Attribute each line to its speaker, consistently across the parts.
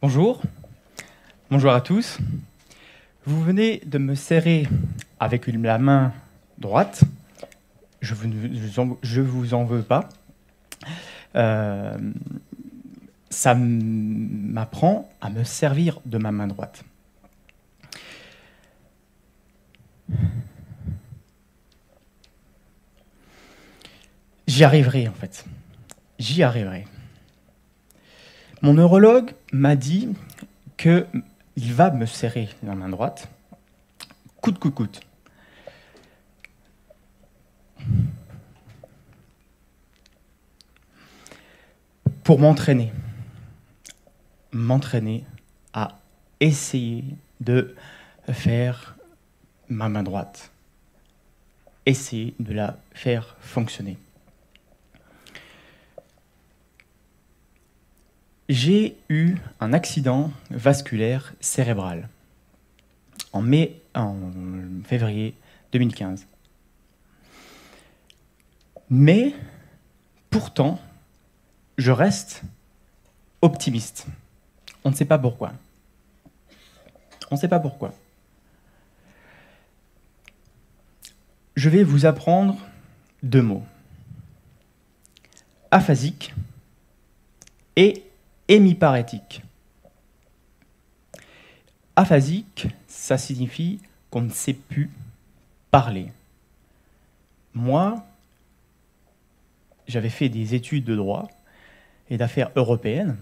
Speaker 1: Bonjour, bonjour à tous. Vous venez de me serrer avec la main droite. Je vous en veux pas. Euh, Ça m'apprend à me servir de ma main droite. J'y arriverai en fait. J'y arriverai. Mon neurologue m'a dit qu'il va me serrer la main droite, coûte que coûte. Pour m'entraîner à essayer de faire ma main droite, essayer de la faire fonctionner. J'ai eu un accident vasculaire cérébral en février 2015. Mais pourtant, je reste optimiste. On ne sait pas pourquoi. On ne sait pas pourquoi. Je vais vous apprendre 2 mots. Aphasique et hémiparétique. Aphasique, ça signifie qu'on ne sait plus parler. Moi, j'avais fait des études de droit et d'affaires européennes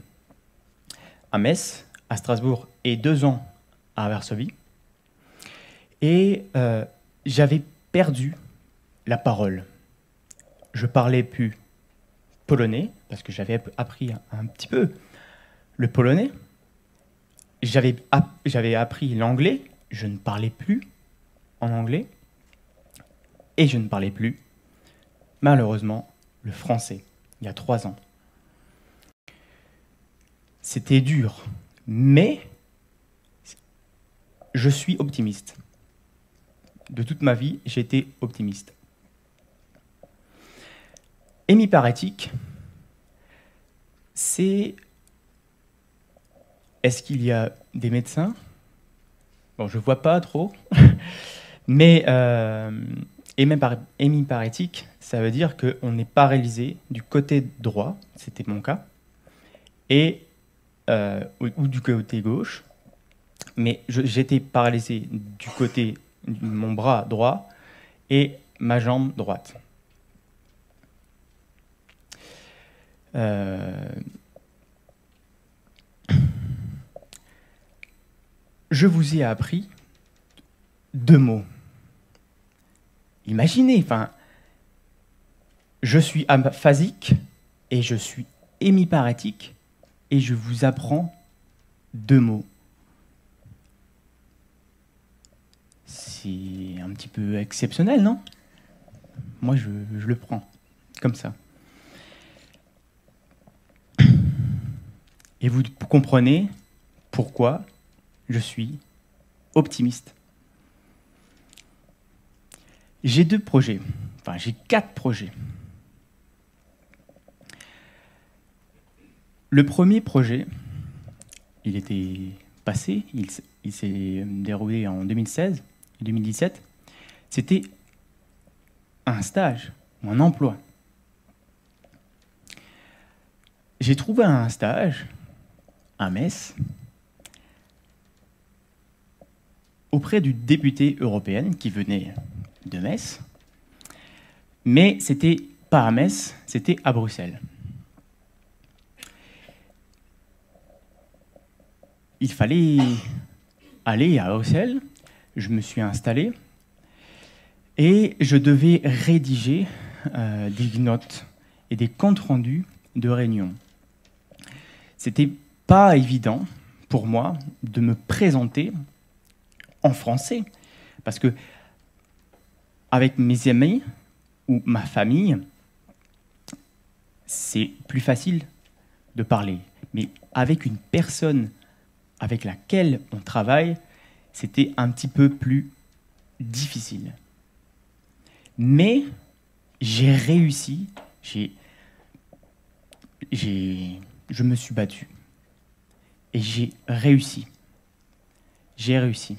Speaker 1: à Metz, à Strasbourg et 2 ans à Varsovie. Et j'avais perdu la parole. Je parlais plus polonais, parce que j'avais appris un petit peu le polonais. J'avais appris l'anglais, je ne parlais plus en anglais. Et je ne parlais plus, malheureusement, le français, il y a 3 ans. C'était dur, mais je suis optimiste. De toute ma vie, j'ai été optimiste. Hémiparétique, c'est... Est-ce qu'il y a des médecins? Bon, je ne vois pas trop. Mais hémiparétique, ça veut dire qu'on est paralysé du côté droit, c'était mon cas, ou du côté gauche. Mais j'étais paralysé du côté de mon bras droit et ma jambe droite. Je vous ai appris 2 mots. Imaginez, je suis aphasique et je suis hémiparétique et je vous apprends 2 mots. C'est un petit peu exceptionnel, non? Moi, je le prends comme ça. Et vous comprenez pourquoi je suis optimiste. J'ai 2 projets, j'ai 4 projets. Le premier projet, il était passé, il s'est déroulé en 2016, 2017. C'était un stage ou un emploi. J'ai trouvé un stage à Metz auprès d'une députée européenne qui venait de Metz, mais c'était pas à Metz, c'était à Bruxelles. Il fallait aller à Bruxelles, je me suis installé et je devais rédiger des notes et des comptes rendus de réunion. C'était pas évident pour moi de me présenter en français, parce que avec mes amis ou ma famille, c'est plus facile de parler. Mais avec une personne avec laquelle on travaille, c'était un petit peu plus difficile. Mais j'ai réussi, je me suis battu. Et j'ai réussi. J'ai réussi.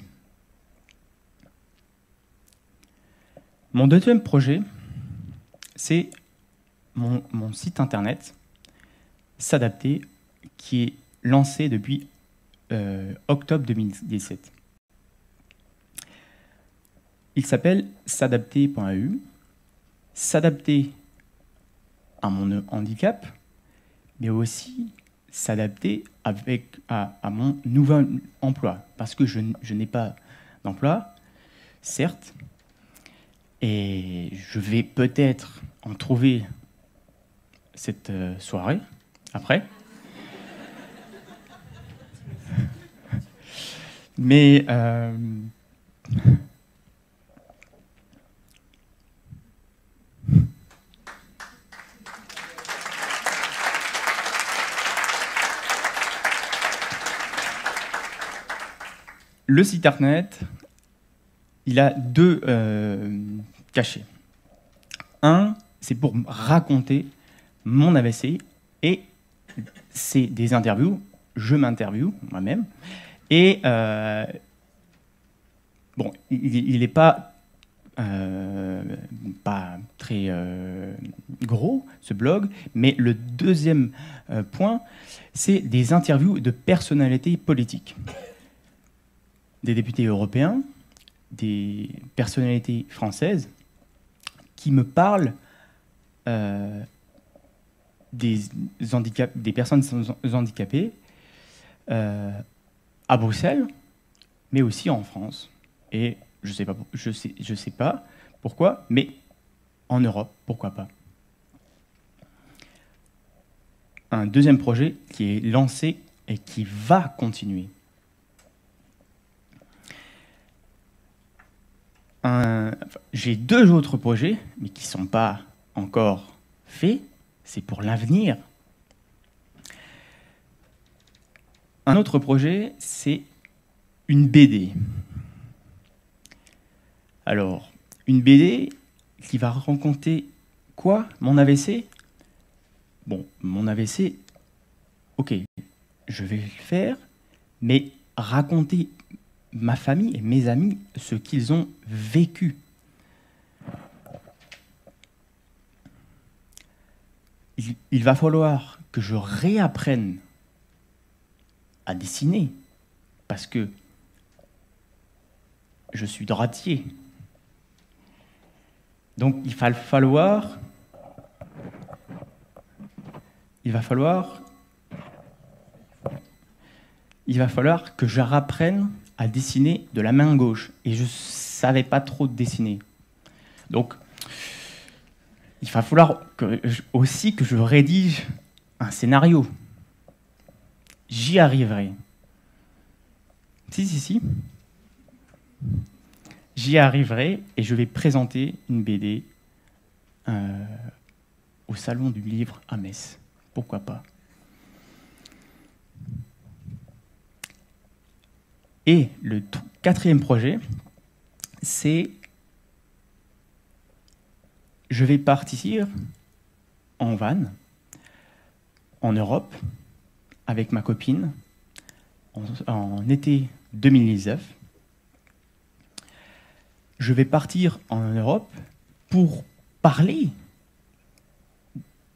Speaker 1: Mon deuxième projet, c'est mon site internet, S'adapter, qui est lancé depuis octobre 2017. Il s'appelle s'adapter.eu. S'adapter à mon handicap, mais aussi s'adapter à mon nouvel emploi. Parce que je n'ai pas d'emploi, certes, et je vais peut-être en trouver cette soirée, après. Mais le site internet, il a deux cachets. Un, c'est pour raconter mon AVC, et c'est des interviews. Je m'interviewe moi-même. Et bon, il n'est pas très gros, ce blog, mais le deuxième point, c'est des interviews de personnalités politiques. Des députés européens, des personnalités françaises qui me parlent des personnes handicapées à Bruxelles, mais aussi en France. Et je sais pas pourquoi, mais en Europe, pourquoi pas. Un deuxième projet qui est lancé et qui va continuer. J'ai deux autres projets, mais qui ne sont pas encore faits. C'est pour l'avenir. Un autre projet, c'est une BD. Alors, une BD qui va raconter quoi? Mon AVC? Bon, mon AVC, ok, je vais le faire, mais raconter ma famille et mes amis ce qu'ils ont vécu. Il va falloir que je réapprenne à dessiner, parce que je suis droitier. Donc il va falloir que je réapprenne à dessiner de la main gauche. Et je ne savais pas trop dessiner. Donc, il va falloir aussi que je rédige un scénario. J'y arriverai. Si. J'y arriverai et je vais présenter une BD au Salon du Livre à Metz. Pourquoi pas? Et le quatrième projet, c'est je vais partir en van, en Europe, avec ma copine, en été 2019. Je vais partir en Europe pour parler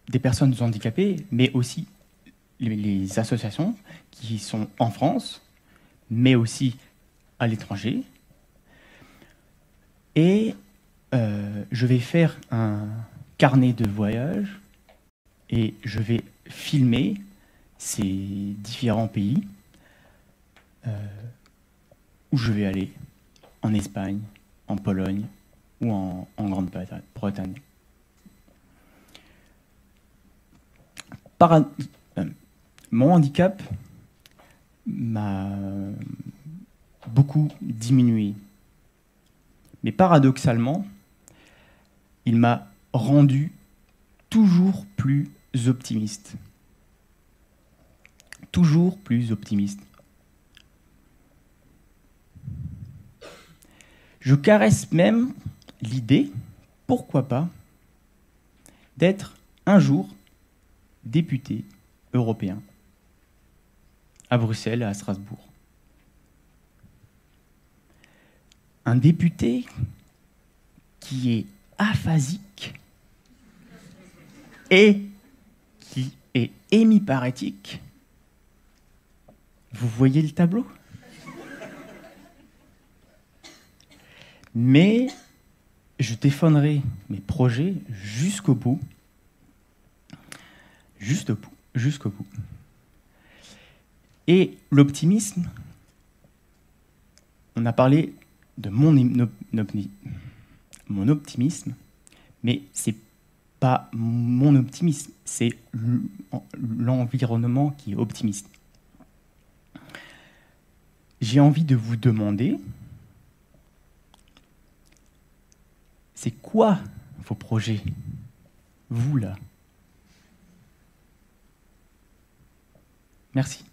Speaker 1: des personnes handicapées, mais aussi les associations qui sont en France, mais aussi à l'étranger. Et je vais faire un carnet de voyage et je vais filmer ces différents pays où je vais aller, en Espagne, en Pologne ou en Grande-Bretagne. Mon handicap m'a beaucoup diminué. Mais paradoxalement, il m'a rendu toujours plus optimiste. Toujours plus optimiste. Je caresse même l'idée, pourquoi pas, d'être un jour député européen. à Bruxelles et à Strasbourg. Un député qui est aphasique et qui est hémiparétique. Vous voyez le tableau? Mais je défendrai mes projets jusqu'au bout. Jusqu'au bout. Et l'optimisme, on a parlé de mon optimisme, mais c'est pas mon optimisme, c'est l'environnement qui est optimiste. J'ai envie de vous demander, c'est quoi vos projets, vous là? Merci.